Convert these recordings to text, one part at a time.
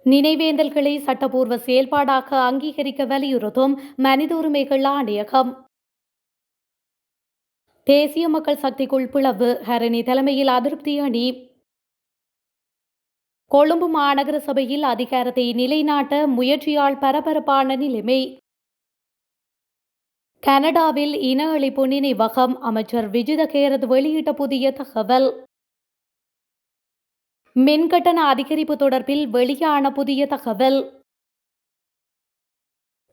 நினைவேந்தல்களை சட்டப்பூர்வ செயல்பாடாக அங்கீகரிக்க வலியுறுத்தும் மனித உரிமைகள் ஆணையகம். தேசிய மக்கள் சக்திக்குள் பிளவு, ஹரணி தலைமையில் அதிருப்தி அணி. கொழும்பு மாநகர சபையில் அதிகாரத்தை நிலைநாட்ட முயற்சியால் பரபரப்பான நிலைமை. கனடாவில் இன அழிப்பு நினைவகம், அமைச்சர் விஜித கேரத் வெளியிட்ட புதிய தகவல். மின்கட்டண அதிகரிப்பு தொடர்பில் வெளியான புதிய தகவல்.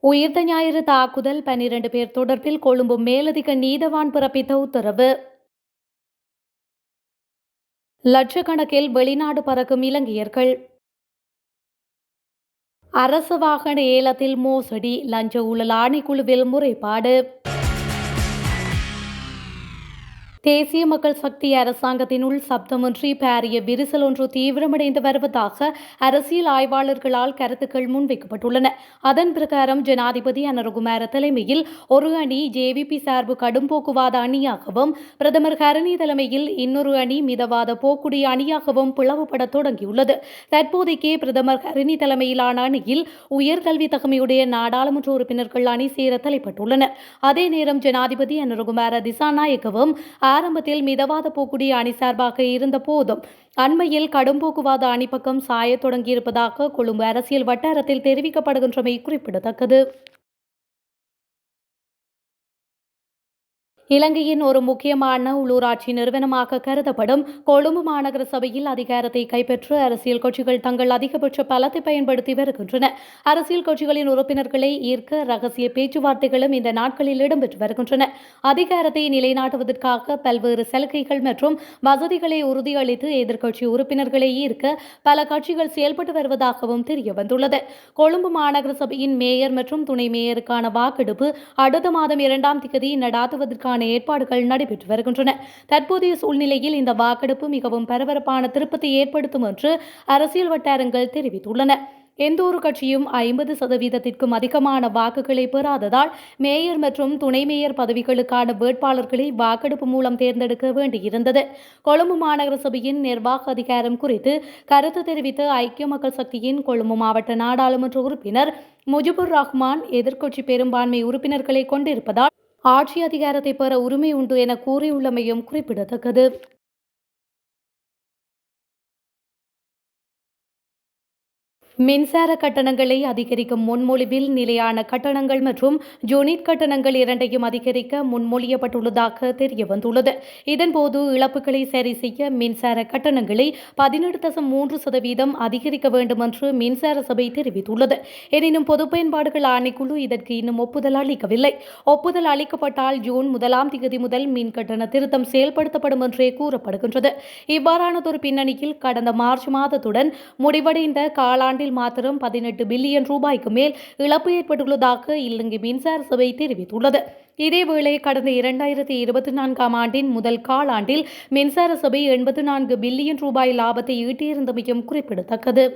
உயிர்த்த ஞாயிறு தாக்குதல் 12 பேர் தொடர்பில் கொழும்பு மேலதிக நீதவான் பிறப்பித்த உத்தரவு. லட்சக்கணக்கில் வெளிநாடு பறக்கும் இலங்கையர்கள். அரசு வாகன ஏலத்தில் மோசடி, லஞ்ச ஊழல் ஆணைக்குழுவில் முறைப்பாடு. தேசிய மக்கள் சக்தி அரசாங்கத்தினுள் சப்தமின்றி பாரிய விரிசல் ஒன்று தீவிரமடைந்து வருவதாக அரசியல் ஆய்வாளர்களால் கருத்துக்கள் முன்வைக்கப்பட்டுள்ளன. அதன் பிரகாரம் ஜனாதிபதி அனுரகுமார தலைமையில் ஒரு அணி ஜேவிபி சார்பு கடும்போக்குவாத அணியாகவும், பிரதமர் ஹரணி தலைமையில் இன்னொரு அணி மிதவாத போக்குடி அணியாகவும் பிளவுபட தொடங்கியுள்ளது. தற்போதைக்கு பிரதமர் ஹரணி தலைமையிலான அணியில் உயர்கல்வி தகமையுடைய நாடாளுமன்ற உறுப்பினர்கள் அணி சேர தலைப்பட்டுள்ளனர். அதே நேரம் ஜனாதிபதி அனுரகுமார திசாநாயக்கவும் ஆரம்பத்தில் மிதவாத போக்குடி அணி சார்பாக இருந்த போதும் அண்மையில் கடும்போக்குவாத அணி பக்கம் சாயத் தொடங்கியிருப்பதாக கொழும்பு அரசியல் வட்டாரத்தில் தெரிவிக்கப்படுகின்றமை குறிப்பிடத்தக்கது. இலங்கையின் ஒரு முக்கியமான உள்ளூராட்சி நிறுவனமாக கருதப்படும் கொழும்பு மாநகர சபையில் அதிகாரத்தை கைப்பற்ற அரசியல் கட்சிகள் தங்கள் அதிகபட்ச பலத்தை பயன்படுத்தி வருகின்றன. அரசியல் கட்சிகளின் உறுப்பினர்களை ஈர்க்க ரகசிய பேச்சுவார்த்தைகளும் இந்த நாட்களில் இடம்பெற்று வருகின்றன. அதிகாரத்தை நிலைநாட்டுவதற்காக பல்வேறு சலுகைகள் மற்றும் வசதிகளை உறுதியளித்து எதிர்க்கட்சி உறுப்பினர்களை ஈர்க்க பல கட்சிகள் செயல்பட்டு வருவதாகவும் தெரியவந்துள்ளது. கொழும்பு மாநகர சபையின் மேயர் மற்றும் துணை மேயருக்கான வாக்கெடுப்பு அடுத்த மாதம் 2ஆம் தேதி நடாத்துவதற்கான ஏற்பாடுகள் நடைபெற்று வருகின்றன. தற்போதைய சூழ்நிலையில் இந்த வாக்கெடுப்பு மிகவும் பரபரப்பான திருப்பத்தை ஏற்படுத்தும் என்று அரசியல் வட்டாரங்கள் தெரிவித்துள்ளன. எந்த ஒரு கட்சியும் 50% அதிகமான வாக்குகளை பெறாததால் மேயர் மற்றும் துணை மேயர் பதவிகளுக்கான வேட்பாளர்களை வாக்கெடுப்பு மூலம் தேர்ந்தெடுக்க வேண்டியிருந்தது. கொழும்பு மாநகர சபையின் நிர்வாக அதிகாரம் குறித்து கருத்து தெரிவித்த ஐக்கிய மக்கள் சக்தியின் கொழும்பு மாவட்ட நாடாளுமன்ற உறுப்பினர் முஜிபுர் ரஹ்மான், எதிர்க்கட்சி பெரும்பான்மை உறுப்பினர்களை கொண்டிருப்பதால் ஆட்சி அதிகாரத்தை பெற உரிமை உண்டு என கூறியுள்ளமையும் குறிப்பிடத்தக்கது. மின்சார கட்டணங்களை அதிகரிக்கும் முன்மொழிவில் நிலையான கட்டணங்கள் மற்றும் யூனிட் கட்டணங்கள் இரண்டையும் அதிகரிக்க முன்மொழியப்பட்டுள்ளதாக தெரியவந்துள்ளது. இதன்போது இழப்புகளை சரி செய்ய மின்சார கட்டணங்களை 17.3% அதிகரிக்க வேண்டும் என்று மின்சார சபை தெரிவித்துள்ளது. எனினும் பொது பயன்பாடுகள் ஆணைக்குழு இதற்கு இன்னும் ஒப்புதல் அளிக்கவில்லை. ஒப்புதல் அளிக்கப்பட்டால் ஜூன் 1ஆம் தேதி முதல் மின் கட்டண திருத்தம் செயல்படுத்தப்படும் என்றே கூறப்படுகின்றது. இவ்வாறானதொரு பின்னணியில் கடந்த மார்ச் மாதத்துடன் முடிவடைந்த காலாண்டில் மாத்திரம் 18 பில்லியன் ரூபாய்க்கு மேல் இழப்பு ஏற்பட்டுள்ளதாக இலங்கை மின்சார சபை தெரிவித்துள்ளது. இதேவேளை கடந்த 2024ஆம் ஆண்டின் முதல் காலாண்டில் மின்சார சபை 84 பில்லியன் ரூபாய் லாபத்தை ஈட்டியிருந்தமையும் குறிப்பிடத்தக்கது.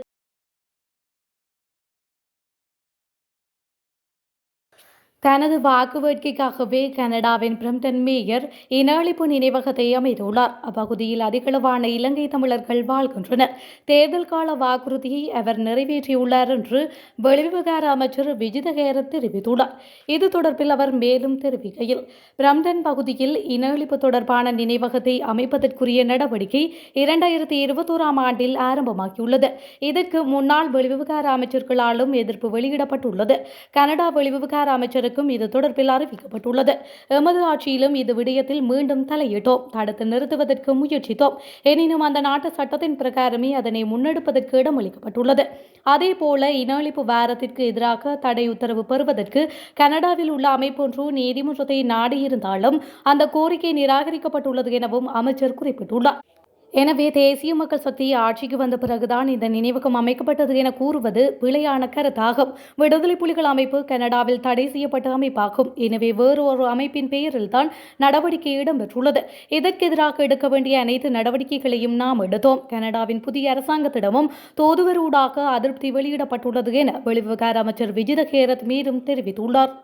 தனது வாக்கு வேட்கைக்காகவே கனடாவின் பிரம்டன் மேயர் இன அழிப்பு நினைவகத்தை அமைத்துள்ளார். அப்பகுதியில் அதிகளவான இலங்கை தமிழர்கள் வாழ்கின்றனர். தேர்தல் கால வாக்குறுதியை அவர் நிறைவேற்றியுள்ளார் என்று வெளிவிவகார அமைச்சர் விஜித கேரத் தெரிவித்துள்ளார். இது தொடர்பில் அவர் மேலும் தெரிவிக்கையில், பிரம்டன் பகுதியில் இன அழிப்பு தொடர்பான நினைவகத்தை அமைப்பதற்குரிய நடவடிக்கை 2021ஆம் ஆண்டில் ஆரம்பமாகியுள்ளது. இதற்கு முன்னாள் வெளிவிவகார அமைச்சர்களாலும் எதிர்ப்பு வெளியிடப்பட்டுள்ளது. கனடா வெளிவிவகார அமைச்சர் இது தொடர்பில் அறிவிக்கப்பட்டுள்ளது. எமது ஆட்சியிலும் இது விடயத்தில் மீண்டும் தலையிட்டோம், தடுத்து நிறுத்துவதற்கு முயற்சித்தோம். எனினும் அந்த நாட்டு சட்டத்தின் பிரகாரமே அதனை முன்னெடுப்பதற்கு இடமளிக்கப்பட்டுள்ளது. அதேபோல இன அழிப்பு வாரத்திற்கு எதிராக தடை உத்தரவு பெறுவதற்கு கனடாவில் உள்ள அமைப்பொன்று நீதிமன்றத்தை நாடியிருந்தாலும் அந்த கோரிக்கை நிராகரிக்கப்பட்டுள்ளது எனவும் அமைச்சர் குறிப்பிட்டுள்ளார். எனவே தேசிய மக்கள் சக்தி ஆட்சிக்கு வந்த பிறகுதான் இந்த நினைவகம் அமைக்கப்பட்டது என கூறுவது பிழையான கருத்தாகும். விடுதலை புலிகள் அமைப்பு கனடாவில் தடை செய்யப்பட்ட அமைப்பாகும். எனவே வேறு ஒரு அமைப்பின் பெயரில்தான் நடவடிக்கை இடம்பெற்றுள்ளது. இதற்கு எதிராக எடுக்க வேண்டிய அனைத்து நடவடிக்கைகளையும் நாம் எடுத்தோம். கனடாவின் புதிய அரசாங்கத்திடமும் தூதுவரூடாக அதிருப்தி வெளியிடப்பட்டுள்ளது என வெளிவிவகார அமைச்சர் விஜித கேரத் மேலும் தெரிவித்துள்ளார்.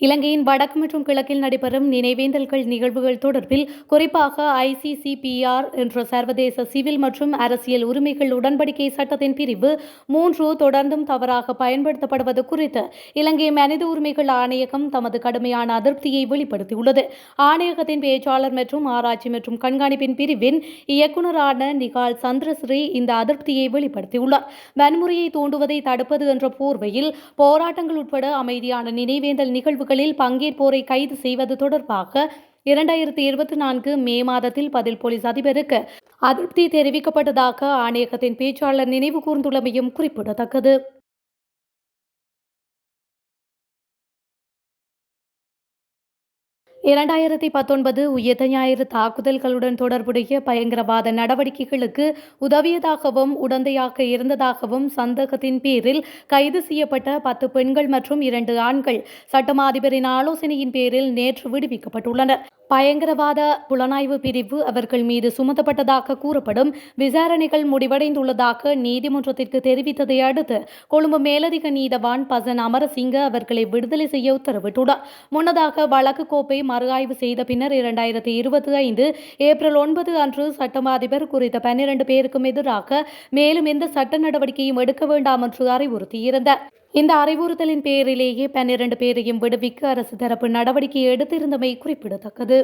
இலங்கையின் வடக்கு மற்றும் கிழக்கில் நடைபெறும் நினைவேந்தல்கள் நிகழ்வுகள் தொடர்பில் குறிப்பாக ICCPR என்ற சர்வதேச சிவில் மற்றும் அரசியல் உரிமைகள் உடன்படிக்கை சட்டத்தின் பிரிவு 3 தொடர்ந்தும் தவறாக பயன்படுத்தப்படுவது குறித்து இலங்கை மனித உரிமைகள் ஆணையகம் தமது கடுமையான அதிருப்தியை வெளிப்படுத்தியுள்ளது. ஆணையகத்தின் பேச்சாளர் மற்றும் ஆராய்ச்சி மற்றும் கண்காணிப்பின் பிரிவின் இயக்குநரான நிகால் சந்திரஸ்ரீ இந்த அதிருப்தியை வெளிப்படுத்தியுள்ளார். வன்முறையை தூண்டுவதை தடுப்பது என்ற போர்வையில் போராட்டங்கள் உட்பட அமைதியான நினைவேந்தல் நிகழ்வுகளில் பங்கேற்போரை கைது செய்வது தொடர்பாக 2024 மே மாதத்தில் பதில் போலீஸ் அதிபருக்கு அதிருப்தி தெரிவிக்கப்பட்டதாக ஆணையகத்தின் பேச்சாளர் நினைவு கூர்ந்துள்ளமையும் குறிப்பிடத்தக்கது. 2019 உயர்த்த ஞாயிறு தாக்குதல்களுடன் தொடர்புடைய பயங்கரவாத நடவடிக்கைகளுக்கு உதவியதாகவும் உடந்தையாக இருந்ததாகவும் சந்தேகத்தின் பேரில் கைது செய்யப்பட்ட 10 பெண்கள் மற்றும் 2 ஆண்கள் சட்டமா அதிபரின் ஆலோசனையின் பேரில் நேற்று விடுவிக்கப்பட்டுள்ளனர். பயங்கரவாத புலனாய்வு பிரிவு அவர்கள் மீது சுமத்தப்பட்டதாக கூறப்படும் விசாரணைகள் முடிவடைந்துள்ளதாக நீதிமன்றத்திற்கு தெரிவித்ததை அடுத்து கொழும்பு மேலதிக நீதவான் பசன் அமரசிங்க அவர்களை விடுதலை செய்ய உத்தரவிட்டுள்ளார். முன்னதாக வழக்கு கோப்பை மறு ஆய்வு செய்த பின்னர் 2025 ஏப்ரல் 9 அன்று சட்டமா அதிபர் குறித்த 12 பேருக்கும் எதிராக மேலும் எந்த சட்ட நடவடிக்கையும் எடுக்க வேண்டாம் என்று அறிவுறுத்தியிருந்தார். இந்த அறிவுறுத்தலின் பேரிலேயே 12 பேரையும் விடுவிக்க அரசு தரப்பு நடவடிக்கை எடுத்திருந்தமை குறிப்பிடத்தக்கது.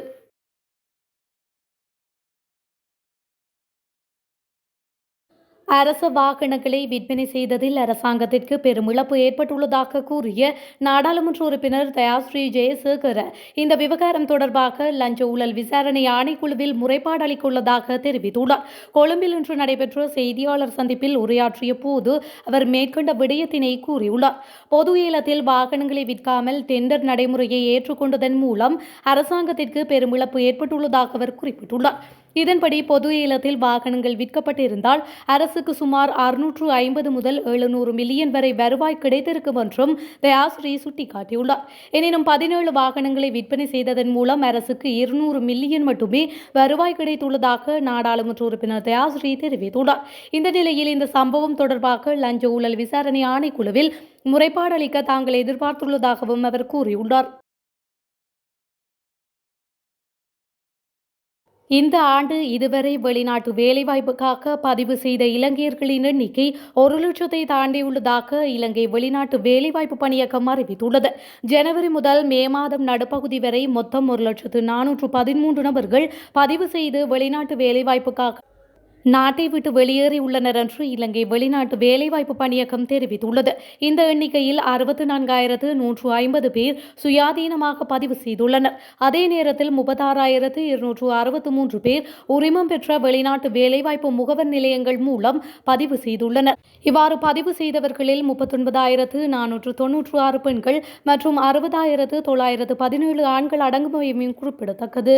அரச வாகனங்களை விற்பனை செய்ததில் அரசாங்கத்திற்கு பெரும் இழப்பு ஏற்பட்டுள்ளதாக கூறிய நாடாளுமன்ற உறுப்பினர் தயாஸ்ரீ ஜெயசேகர இந்த விவகாரம் தொடர்பாக லஞ்ச ஊழல் விசாரணை ஆணைக்குழுவில் முறைப்பாடு அளித்துள்ளதாக தெரிவித்துள்ளார். கொழும்பில் இன்று நடைபெற்ற செய்தியாளர் சந்திப்பில் உரையாற்றிய போது அவர் மேற்கொண்ட விடயத்தினை கூறியுள்ளார். பொது ஏலத்தில் வாகனங்களை விற்காமல் டெண்டர் நடைமுறையை ஏற்றுக்கொண்டதன் மூலம் அரசாங்கத்திற்கு பெரும் இழப்பு ஏற்பட்டுள்ளதாக அவர் குறிப்பிட்டுள்ளார். இதன்படி பொது ஏலத்தில் வாகனங்கள் விற்கப்பட்டிருந்தால் அரசுக்கு சுமார் 650 முதல் 700 மில்லியன் வரை வருவாய் கிடைத்திருக்கும் என்றும் தயாஸ்ரீ சுட்டிக்காட்டியுள்ளார். எனினும் 17 வாகனங்களை விற்பனை செய்ததன் மூலம் அரசுக்கு 200 மில்லியன் மட்டுமே வருவாய் கிடைத்துள்ளதாக நாடாளுமன்ற உறுப்பினர் தயாஸ்ரீ தெரிவித்துள்ளார். இந்த நிலையில் இந்த சம்பவம் தொடர்பாக லஞ்ச ஊழல் விசாரணை ஆணைக்குழுவில் முறைப்பாடு அளிக்க தாங்கள் எதிர்பார்த்துள்ளதாகவும் அவர் கூறியுள்ளார். இந்த ஆண்டு இதுவரை வெளிநாட்டு வேலைவாய்ப்புக்காக பதிவு செய்த இலங்கையர்களின் எண்ணிக்கை 1 லட்சத்தை தாண்டியுள்ளதாக இலங்கை வெளிநாட்டு வேலைவாய்ப்பு பணியகம் அறிவித்துள்ளது. ஜனவரி முதல் மே மாதம் நடுப்பகுதி வரை மொத்தம் 1,413 நபர்கள் பதிவு செய்து வெளிநாட்டு வேலைவாய்ப்புக்காக நாட்டை விட்டு வெளியேறியுள்ளனர் என்று இலங்கை வெளிநாட்டு வேலைவாய்ப்பு பணியகம் தெரிவித்துள்ளது. இந்த எண்ணிக்கையில் 64,150 பேர் சுயாதீனமாக பதிவு செய்துள்ளனர். அதே நேரத்தில் 36,263 பேர் உரிமம் பெற்ற வெளிநாட்டு வேலைவாய்ப்பு முகவர் நிலையங்கள் மூலம் பதிவு செய்துள்ளனர். இவ்வாறு பதிவு செய்தவர்களில் 39,496 பெண்கள் மற்றும் 60,917 ஆண்கள் அடங்குமையும் குறிப்பிடத்தக்கது.